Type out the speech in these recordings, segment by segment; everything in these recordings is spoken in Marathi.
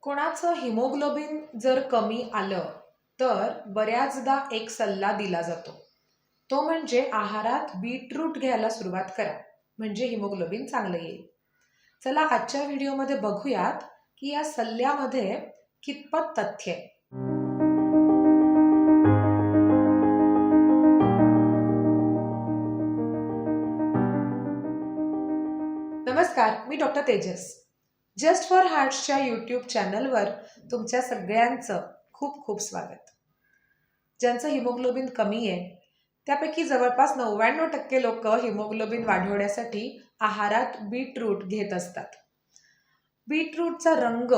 कोणाचं हिमोग्लोबिन जर कमी आलं तर बऱ्याचदा एक सल्ला दिला जातो. तो म्हणजे आहारात बीटरूट घ्यायला सुरुवात करा, म्हणजे हिमोग्लोबिन चांगलं येईल. चला आजच्या व्हिडिओमध्ये बघूयात की या सल्ल्यामध्ये कितपत तथ्य आहे. नमस्कार, मी डॉक्टर तेजस. जस्ट फॉर हार्ट्सच्या यूट्यूब चॅनलवर तुमच्या सगळ्यांचं खूप खूप स्वागत. ज्यांचं हिमोग्लोबिन कमी आहे त्यापैकी जवळपास 99% लोक हिमोग्लोबिन वाढवण्यासाठी आहारात बीटरूट घेत असतात. बीटरूटचा रंग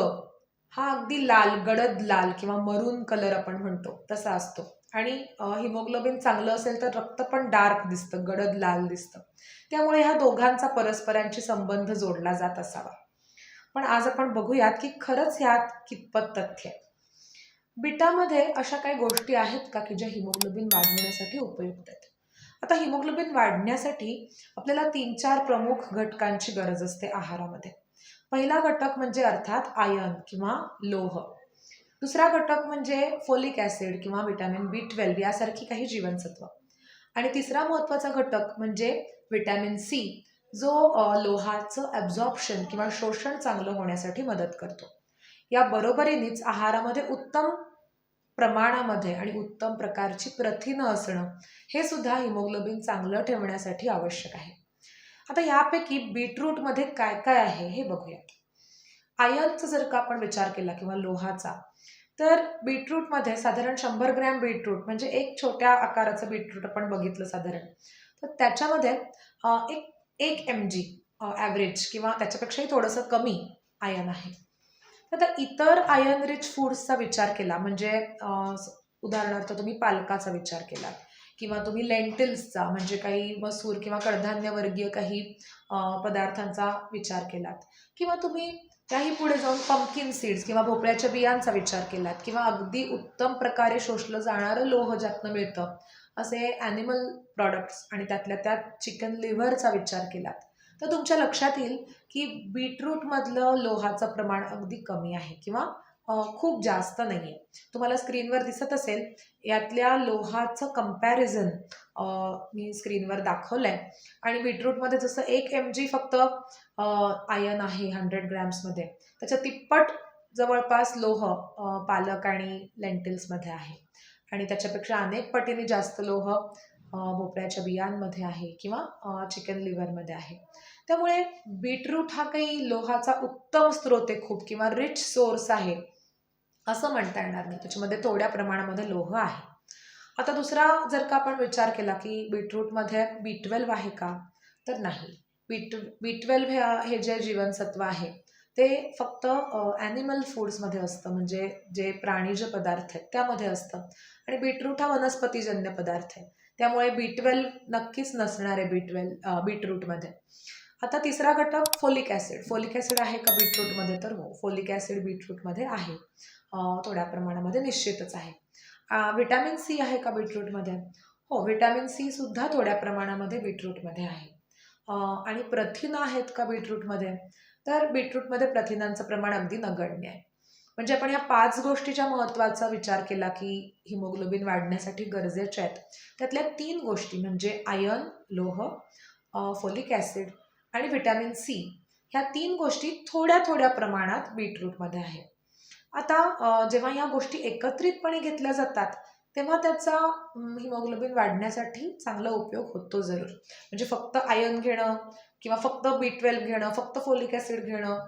हा अगदी लाल, गडद लाल किंवा मरून कलर आपण म्हणतो तसा असतो. आणि हिमोग्लोबिन चांगलं असेल तर रक्त पण डार्क दिसतं, गडद लाल दिसतं. त्यामुळे ह्या दोघांचा परस्परांशी संबंध जोडला जात असावा. पण आज आपण बघूयात की खरंच ह्यात कितपत तथ्य आहे. बीटामध्ये अशा काही गोष्टी आहेत का की ज्या हिमोग्लोबिन वाढवण्यासाठी उपयुक्त आहेत. आता हिमोग्लोबिन वाढण्यासाठी आपल्याला 3-4 प्रमुख घटकांची गरज असते आहारामध्ये. पहिला घटक म्हणजे अर्थात आयर्न किंवा लोह. दुसरा घटक म्हणजे फोलिक ॲसिड किंवा व्हिटॅमिन B12 यासारखी काही जीवनसत्व. आणि तिसरा महत्त्वाचा घटक म्हणजे व्हिटॅमिन सी, जो लोहाचं ॲब्झॉर्प्शन किंवा शोषण चांगलं होण्यासाठी मदत करतो. या बरोबरीनेच आहारामध्ये उत्तम प्रमाणामध्ये आणि उत्तम प्रकारची प्रथिनं असणं हे सुद्धा हिमोग्लोबिन चांगलं ठेवण्यासाठी आवश्यक आहे. आता यापैकी बीटरूटमध्ये काय काय आहे हे बघूयात. आयर्नचा जर का आपण विचार केला किंवा लोहाचा, तर बीटरूटमध्ये साधारण 100 ग्रॅम बीटरूट म्हणजे एक छोट्या आकाराचं बीटरूट आपण बघितलं साधारण, तर त्याच्यामध्ये एक mg ॲव्हरेज किंवा त्याच्यापेक्षाही थोडंसं कमी आयर्न आहे. आता इतर आयर्न रिच फूड्सचा विचार केला म्हणजे उदाहरणार्थ तुम्ही पालकाचा विचार केला किंवा तुम्ही लेंटिल्सचा म्हणजे काही मसूर किंवा कडधान्यवर्गीय काही पदार्थांचा विचार केलात, किंवा तुम्ही काही पुढे जाऊन पंपकिन सीड्स किंवा भोपळ्याच्या बियांचा विचार केलात, किंवा अगदी उत्तम प्रकारे शोषलं जाणारं लोह ज्यातनं मिळतं असे ॲनिमल प्रॉडक्ट्स आणि त्यातल्या त्यात चिकन लिव्हरचा विचार केलात, तर तुमच्या लक्षात येईल की बीटरूटमधलं लोहाचं प्रमाण अगदी कमी आहे किंवा खूप जास्त नाही आहे. तुम्हाला स्क्रीनवर दिसत असेल यातल्या लोहाचं कंपॅरिझन मी स्क्रीनवर दाखवलं आहे. आणि बीटरूटमध्ये जसं 1 mg फक्त आयर्न आहे 100 ग्रॅम्समध्ये, त्याच्या तिप्पट जवळपास लोह पालक आणि लेंटिल्समध्ये आहे. आणि त्याच्यापेक्षा अनेक पटीने जास्त लोह भोपळ्याच्या बियांमध्ये आहे किंवा चिकन लिव्हरमध्ये आहे. त्यामुळे बीटरूट हा काही लोहाचा उत्तम स्रोत आहे खूप, किंवा रिच सोर्स आहे असं म्हणता येणार नाही. त्याच्यामध्ये थोड्या प्रमाणामध्ये लोह आहे. आता दुसरा जर का आपण विचार केला की बीटरूटमध्ये B12 आहे का, तर नाही. B12 हे जे जीवनसत्व आहे ते फक्त ॲनिमल फूड्समध्ये असतं, म्हणजे जे प्राणीज पदार्थ आहेत त्यामध्ये असतं. आणि बीटरूट हा वनस्पतीजन्य पदार्थ आहे, त्यामुळे B12 नक्कीच नसणार आहे बीटरूटमध्ये. आता तिसरा घटक फोलिक ॲसिड. फोलिक ॲसिड आहे का बीटरूटमध्ये, तर हो, फोलिक ॲसिड बीटरूटमध्ये आहे, थोड्या प्रमाणामध्ये निश्चितच आहे. व्हिटॅमिन सी आहे का बीटरूटमध्ये, हो, व्हिटॅमिन सी सुद्धा थोड्या प्रमाणामध्ये बीटरूटमध्ये आहे. आणि प्रथिनं आहेत का बीटरूटमध्ये, तर बीटरूटमध्ये प्रथिनांचं प्रमाण अगदी नगण्य आहे. म्हणजे आपण या 5 गोष्टीच्या महत्त्वाचा विचार केला की हिमोग्लोबिन वाढण्यासाठी गरजेच्या आहेत, त्यातल्या 3 गोष्टी म्हणजे आयर्न, लोह, फोलिक ॲसिड आणि व्हिटॅमिन सी, ह्या 3 गोष्टी थोड्या थोड्या प्रमाणात बीटरूटमध्ये आहे. आता जेव्हा ह्या गोष्टी एकत्रितपणे घेतल्या जातात तेव्हा त्याचा हिमोग्लोबिन वाढण्यासाठी चांगला उपयोग होतो जरूर. म्हणजे फक्त आयर्न घेणं किंवा फक्त B12 घेणं, फक्त फोलिक ॲसिड घेणं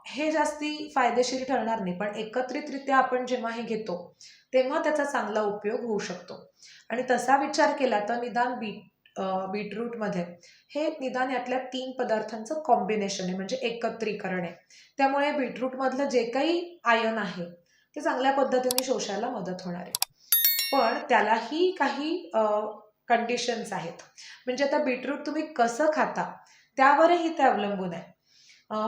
हे जास्ती फायदेशीर ठरणार नाही. पण एकत्रितरित्या आपण जेव्हा हे घेतो तेव्हा त्याचा चांगला उपयोग होऊ शकतो. आणि तसा विचार केला तर निदान बीटरूटमध्ये हे निदान यातल्या 3 पदार्थांचं कॉम्बिनेशन आहे, म्हणजे एकत्रीकरण आहे. त्यामुळे बीटरूटमधलं जे काही आयर्न आहे ते चांगल्या पद्धतीने शोषायला मदत होणार आहे. पण त्यालाही काही कंडिशन्स आहेत. म्हणजे आता बीटरूट तुम्ही कसं खाता त्यावरही ते अवलंबून आहे.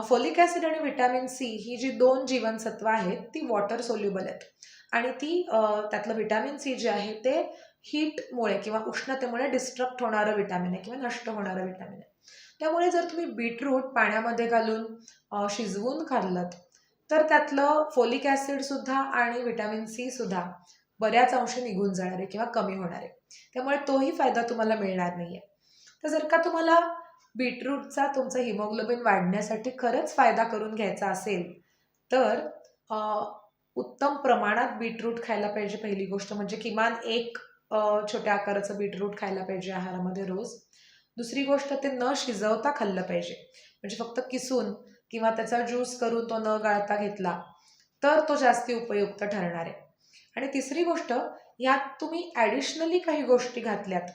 फोलिक ॲसिड आणि व्हिटॅमिन सी ही जी 2 जीवनसत्व आहेत ती वॉटर सोल्युबल आहेत. आणि त्यातलं व्हिटॅमिन सी जे आहे ते हीटमुळे किंवा उष्णतेमुळे डिस्ट्रक्ट होणारं व्हिटॅमिन आहे किंवा नष्ट होणारं व्हिटॅमिन आहे. त्यामुळे जर तुम्ही बीटरूट पाण्यामध्ये घालून शिजवून खाल्लत तर त्यातलं फोलिक ॲसिडसुद्धा आणि व्हिटॅमिन सीसुद्धा बऱ्याच अंशी निघून जाणार आहे किंवा कमी होणार आहे. त्यामुळे तोही फायदा तुम्हाला मिळणार नाही आहे. तर जर का तुम्हाला बीटरूटचा तुमचं हिमोग्लोबिन वाढण्यासाठी खरंच फायदा करून घ्यायचा असेल तर उत्तम प्रमाणात बीटरूट खायला पाहिजे. पहिली गोष्ट म्हणजे किमान एक छोट्या आकाराचं बीटरूट खायला पाहिजे आहारामध्ये रोज. दुसरी गोष्ट ते न शिजवता खाल्लं पाहिजे. म्हणजे फक्त किसून किंवा त्याचा ज्यूस करून तो न गाळता घेतला तर तो जास्ती उपयुक्त ठरणार आहे. आणि तिसरी गोष्ट, यात तुम्ही ॲडिशनली काही गोष्टी घातल्यात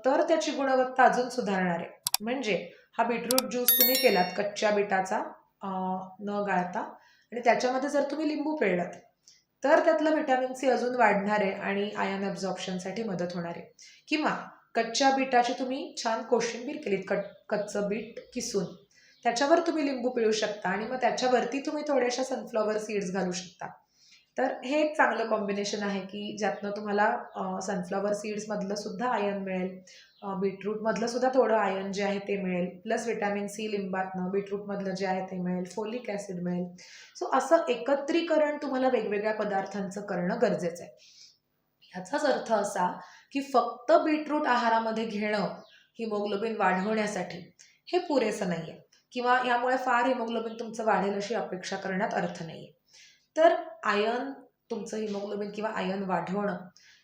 तर त्याची गुणवत्ता अजून सुधारणार आहे. म्हणजे हा बीटरूट ज्यूस तुम्ही केलात कच्च्या बीटाचा न गाळता आणि त्याच्यामध्ये जर तुम्ही लिंबू पिळलात तर त्यातलं व्हिटॅमिन सी अजून वाढणार आहे आणि आयर्न ॲब्झॉर्प्शनसाठी मदत होणार आहे. किंवा कच्च्या बीटाची तुम्ही छान कोशिंबीर केलीत, कच्चं बीट किसून त्याच्यावर तुम्ही लिंबू पिळू शकता आणि मग त्याच्यावरती तुम्ही थोड्याशा सनफ्लॉवर सीड्स घालू शकता. तर हे एक चांगलं कॉम्बिनेशन आहे की ज्यातनं तुम्हाला सनफ्लॉवर सीड्समधलं सुद्धा आयर्न मिळेल, बीटरूटमधलं सुद्धा थोडं आयर्न जे आहे ते मिळेल, प्लस व्हिटॅमिन सी लिंबातनं बीटरूटमधलं जे आहे ते मिळेल, फोलिक ॲसिड मिळेल. सो असं एकत्रीकरण तुम्हाला वेगवेगळ्या पदार्थांचं करणं गरजेचं आहे. ह्याचाच अर्थ असा की फक्त बीटरूट आहारामध्ये घेणं हिमोग्लोबिन वाढवण्यासाठी हे पुरेसं नाही आहे किंवा यामुळे फार हिमोग्लोबिन तुमचं वाढेल अशी अपेक्षा करण्यात अर्थ नाही आहे. तर आयर्न तुमचं हिमोग्लोबिन किंवा आयर्न वाढवणं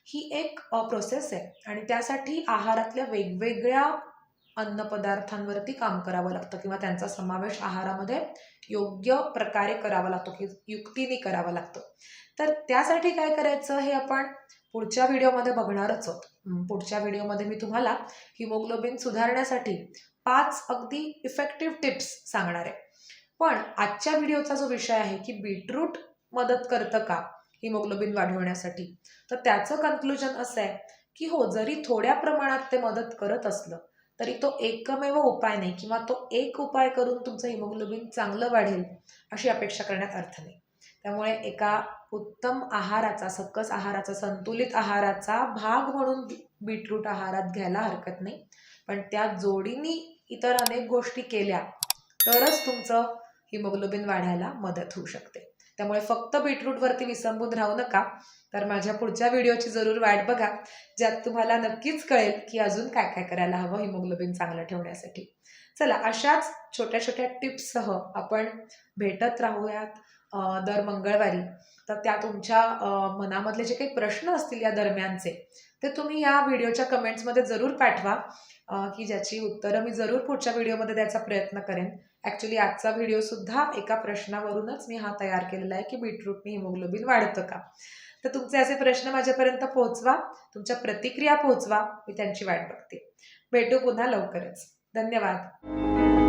ही एक प्रोसेस आहे आणि त्यासाठी आहारातल्या वेगवेगळ्या अन्नपदार्थांवरती काम करावं लागतं किंवा त्यांचा समावेश आहारामध्ये योग्य प्रकारे करावा लागतो की युक्तीने करावं लागतं. तर त्यासाठी काय करायचं हे आपण पुढच्या व्हिडिओमध्ये बघणारच आहोत. पुढच्या व्हिडिओमध्ये मी तुम्हाला हिमोग्लोबिन सुधारण्यासाठी 5 अगदी इफेक्टिव्ह टिप्स सांगणार आहे. पण आजच्या व्हिडिओचा जो विषय आहे की बीटरूट मदत करतं का हिमोग्लोबिन वाढवण्यासाठी, तर त्याचं कन्क्लुजन असं आहे की हो, जरी थोड्या प्रमाणात ते मदत करत असलं तरी तो एकमेव उपाय नाही किंवा तो एक उपाय करून तुमचं हिमोग्लोबिन चांगलं वाढेल अशी अपेक्षा करण्यात अर्थ नाही. त्यामुळे एका उत्तम आहाराचा, सकस आहाराचा, संतुलित आहाराचा भाग म्हणून बीटरूट आहारात घ्यायला हरकत नाही. पण त्या जोडीने इतर अनेक गोष्टी केल्या तरच तुमचं हिमोग्लोबिन वाढायला मदत होऊ शकते. त्यामुळे फक्त बीटरूटवरती विसंबून राहू नका. तर माझ्या पुढच्या व्हिडिओची जरूर वाट बघा, ज्यात तुम्हाला नक्कीच कळेल की अजून काय काय करायला हवं हिमोग्लोबिन चांगलं ठेवण्यासाठी. चला, अशाच छोट्या छोट्या टिप्ससह आपण भेटत राहूयात दर मंगळवारी. तर त्या तुमच्या मनामधले जे काही प्रश्न असतील या दरम्यानचे ते तुम्ही या व्हिडिओच्या कमेंट्समध्ये जरूर पाठवा की ज्याची उत्तरं मी जरूर पुढच्या व्हिडिओमध्ये द्यायचा प्रयत्न करेन. ॲक्च्युली आजचा व्हिडिओसुद्धा एका प्रश्नावरूनच मी हा तयार केलेला आहे की बीटरूटने हिमोग्लोबिन वाढतं का. तर तुमचे असे प्रश्न माझ्यापर्यंत पोहोचवा, तुमच्या प्रतिक्रिया पोहोचवा, मी त्यांची वाट बघते. भेटू पुन्हा लवकरच. धन्यवाद.